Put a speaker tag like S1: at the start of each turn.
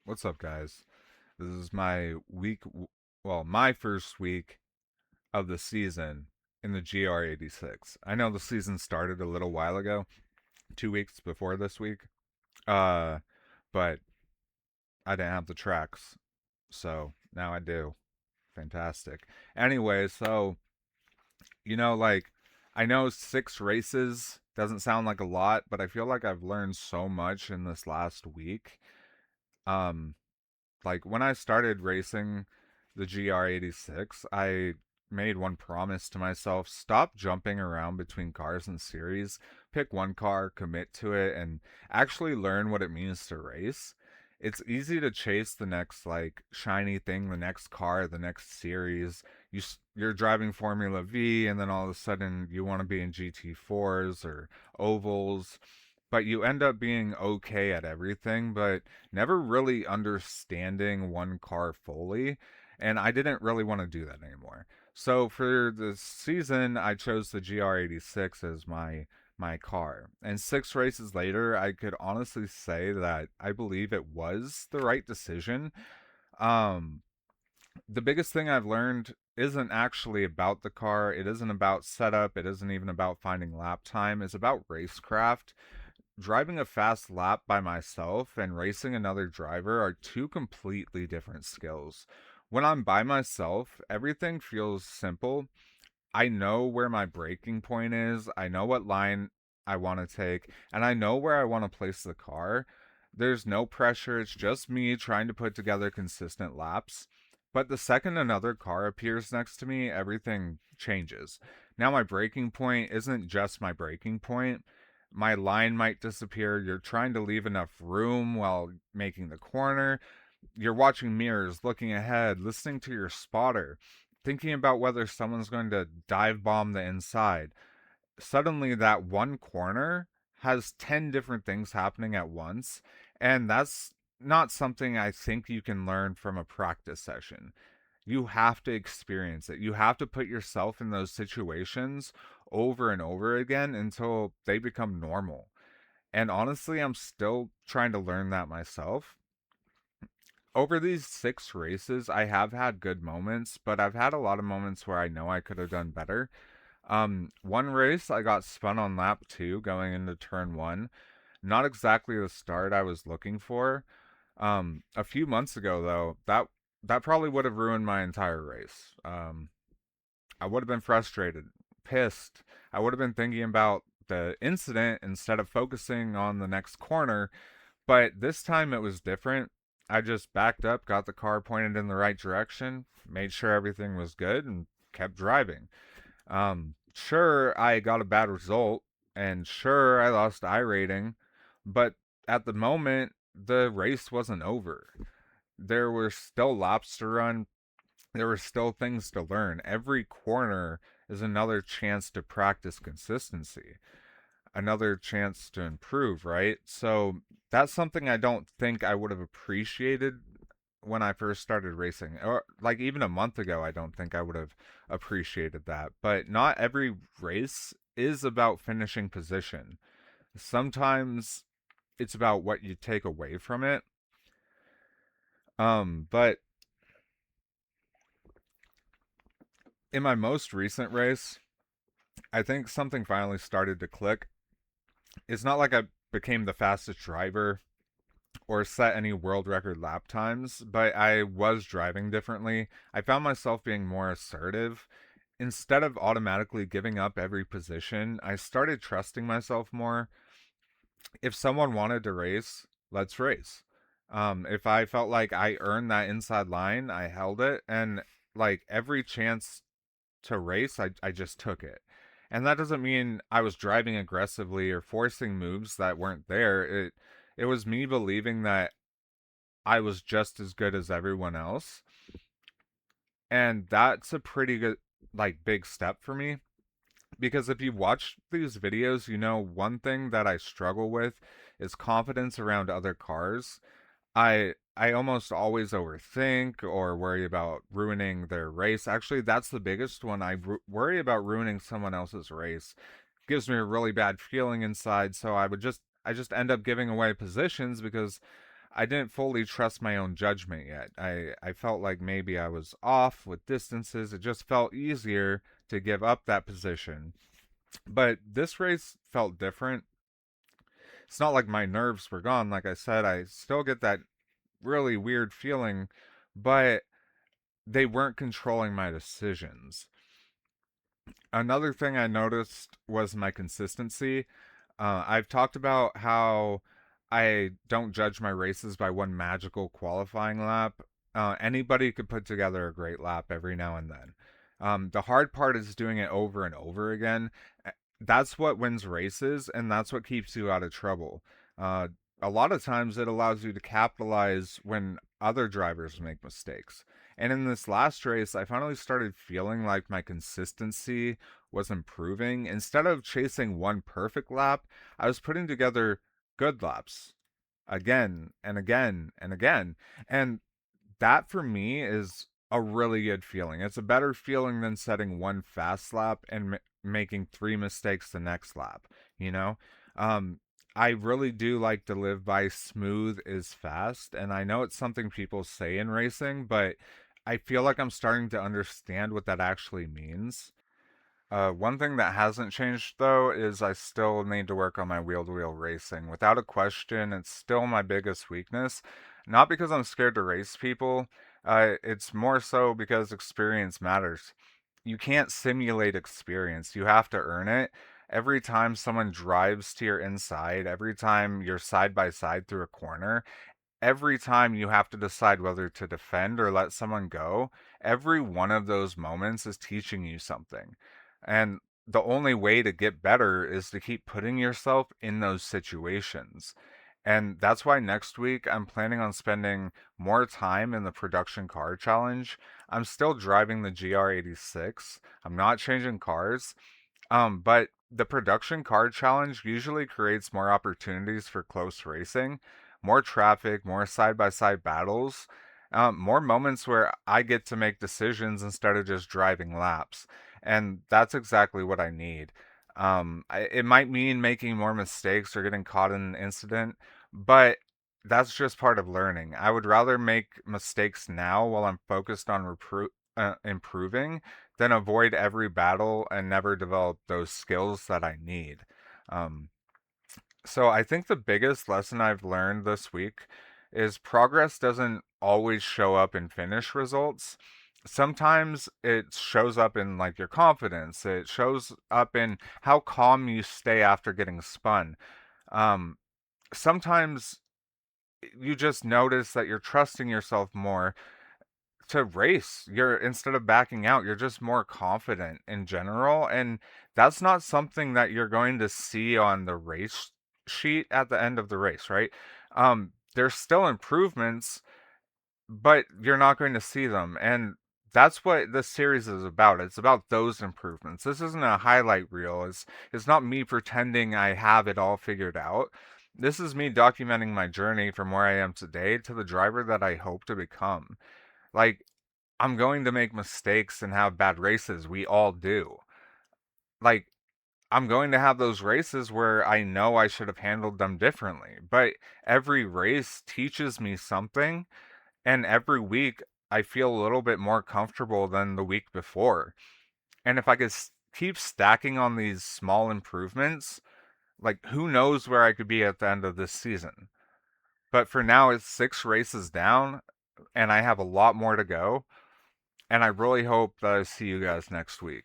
S1: What's up, guys? This is my my first week of the season in the GR86. I know the season started a little while ago, 2 weeks before this week, uh, but I didn't have the tracks, so now I do. Fantastic. Anyway, so, like, I know 6 races doesn't sound like a lot, but I feel like I've learned so much in this last week. Um, like when I started racing the GR86, I made one promise to myself: stop jumping around between cars and series. Pick one car, commit to it, and actually learn what it means to race. It's easy to chase the next like shiny thing, the next car, the next series. You're driving Formula V, and then all of a sudden you want to be in GT4s or ovals, but you end up being okay at everything, but never really understanding one car fully. And I didn't really want to do that anymore. So for the season, I chose the GR86 as my car. And 6 races later, I could honestly say that I believe it was the right decision. Um, the biggest thing I've learned isn't actually about the car. It isn't about setup. It isn't even about finding lap time. It's about racecraft. Driving a fast lap by myself and racing another driver are two completely different skills. When I'm by myself, everything feels simple. I know where my breaking point is, I know what line I want to take, and I know where I want to place the car. There's no pressure, it's just me trying to put together consistent laps. But the second another car appears next to me, everything changes. Now, my breaking point isn't just my breaking point. My line might disappear. You're trying to leave enough room while making the corner. You're watching mirrors, looking ahead, listening to your spotter, thinking about whether someone's going to dive bomb the inside. Suddenly, that one corner has 10 different things happening at once, and that's not something I think you can learn from a practice session. You have to experience it. You have to put yourself in those situations over and over again until they become normal. And honestly, I'm still trying to learn that myself. Over these 6 races, I have had good moments, but I've had a lot of moments where I know I could have done better. One race I got spun on lap two going into turn one. Not exactly the start I was looking for. A few months ago though, that probably would have ruined my entire race. I would have been frustrated, pissed. I would have been thinking about the incident instead of focusing on the next corner, but this time it was different. I just backed up, got the car pointed in the right direction, made sure everything was good, and kept driving. Sure, I got a bad result, and sure, I lost iRating, but at the moment, the race wasn't over. There were still laps to run, there were still things to learn. Every corner is another chance to practice consistency, another chance to improve, right? So that's something I don't think I would have appreciated when I first started racing. Or like even a month ago, I don't think I would have appreciated that. But not every race is about finishing position. Sometimes it's about what you take away from it. But in my most recent race, I think something finally started to click. It's not like I became the fastest driver or set any world record lap times, but I was driving differently. I found myself being more assertive. Instead of automatically giving up every position, I started trusting myself more. If someone wanted to race, let's race. If I felt like I earned that inside line, I held it. And like every chance to race, I just took it. And that doesn't mean I was driving aggressively or forcing moves that weren't there. It was me believing that I was just as good as everyone else. And that's a pretty good, like, big step for me. Because if you watch these videos, you know one thing that I struggle with is confidence around other cars. I almost always overthink or worry about ruining their race. Actually, that's the biggest one. Worry about ruining someone else's race. Gives me a really bad feeling inside, so I just end up giving away positions because I didn't fully trust my own judgment yet. I felt like maybe I was off with distances. It just felt easier to give up that position. But this race felt different. It's not like my nerves were gone. Like I said, I still get that really weird feeling, but they weren't controlling my decisions. Another thing I noticed was my consistency. I've talked about how I don't judge my races by one magical qualifying lap. Anybody could put together a great lap every now and then. The hard part is doing it over and over again. That's what wins races, and that's what keeps you out of trouble. Uh, a lot of times, it allows you to capitalize when other drivers make mistakes. And in this last race, I finally started feeling like my consistency was improving. Instead of chasing one perfect lap, I was putting together good laps again and again and again. And that for me is a really good feeling. It's a better feeling than setting one fast lap and making three mistakes the next lap, you know? Um, I really do like to live by smooth is fast, and I know it's something people say in racing, but I feel like I'm starting to understand what that actually means. One thing that hasn't changed though is I still need to work on my wheel to wheel racing. Without a question, it's still my biggest weakness. Not because I'm scared to race people, it's more so because experience matters. You can't simulate experience, you have to earn it. Every time someone drives to your inside, every time you're side by side through a corner, every time you have to decide whether to defend or let someone go, every one of those moments is teaching you something. And the only way to get better is to keep putting yourself in those situations. And that's why next week I'm planning on spending more time in the production car challenge. I'm still driving the GR86. I'm not changing cars. But the production card challenge usually creates more opportunities for close racing, more traffic, more side by side battles, more moments where I get to make decisions instead of just driving laps. And that's exactly what I need. It might mean making more mistakes or getting caught in an incident, but that's just part of learning. I would rather make mistakes now while I'm focused on improving then avoid every battle and never develop those skills that I need. Um, so I think the biggest lesson I've learned this week is progress doesn't always show up in finish results. Sometimes it shows up in like your confidence. It shows up in how calm you stay after getting spun. Um, Sometimes you just notice that you're trusting yourself more to race. You're instead of backing out, you're just more confident in general, and that's not something that you're going to see on the race sheet at the end of the race, right? There's still improvements, but you're not going to see them, and that's what this series is about. It's about those improvements. This isn't a highlight reel. It's not me pretending I have it all figured out. This is me documenting my journey from where I am today to the driver that I hope to become. Like, I'm going to make mistakes and have bad races. We all do. Like, I'm going to have those races where I know I should have handled them differently. But every race teaches me something, and every week I feel a little bit more comfortable than the week before. And if I could keep stacking on these small improvements, like, who knows where I could be at the end of this season. But for now, it's 6 races down, and I have a lot more to go. And I really hope that I see you guys next week.